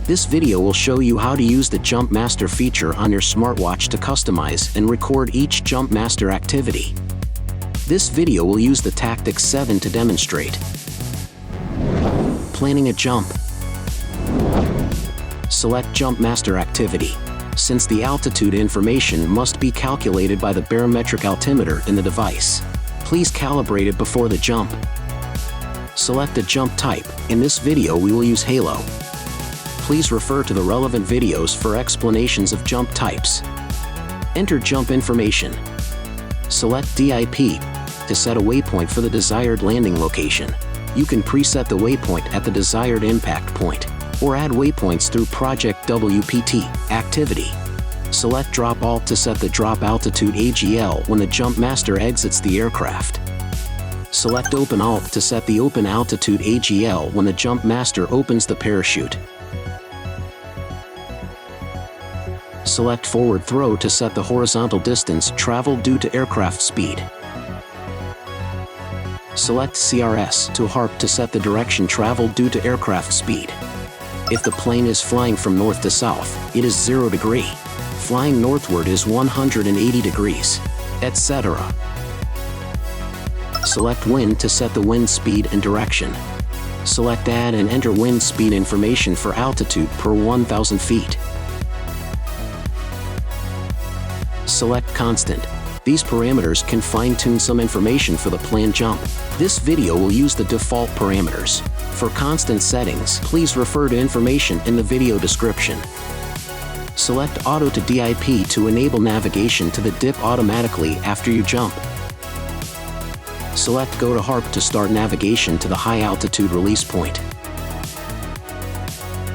This video will show you how to use the Jumpmaster feature on your smartwatch to customize and record each Jumpmaster activity. This video will use the Tactics 7 to demonstrate. Planning a jump. Select Jumpmaster activity. Since the altitude information must be calculated by the barometric altimeter in the device, please calibrate it before the jump. Select a jump type. In this video we will use Halo. Please refer to the relevant videos for explanations of jump types. Enter jump information. Select DIP to set a waypoint for the desired landing location. You can preset the waypoint at the desired impact point, or add waypoints through Project WPT activity. Select Drop Alt to set the drop altitude AGL when the Jumpmaster exits the aircraft. Select Open Alt to set the open altitude AGL when the Jumpmaster opens the parachute. Select Forward Throw to set the horizontal distance traveled due to aircraft speed. Select CRS to HARP to set the direction traveled due to aircraft speed. If the plane is flying from north to south, it is 0 degree. Flying northward is 180 degrees, etc. Select Wind to set the wind speed and direction. Select Add and enter wind speed information for altitude per 1,000 feet. Select Constant. These parameters can fine-tune some information for the planned jump. This video will use the default parameters. For constant settings, please refer to information in the video description. Select Auto to DIP to enable navigation to the dip automatically after you jump. Select Go to HARP to start navigation to the high altitude release point.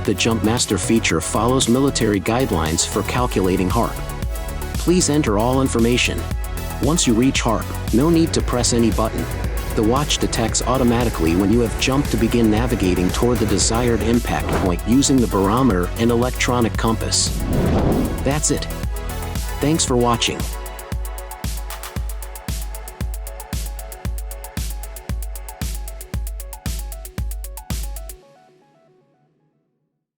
The Jumpmaster feature follows military guidelines for calculating HARP. Please enter all information. Once you reach HARP, no need to press any button. The watch detects automatically when you have jumped to begin navigating toward the desired impact point using the barometer and electronic compass. That's it. Thanks for watching.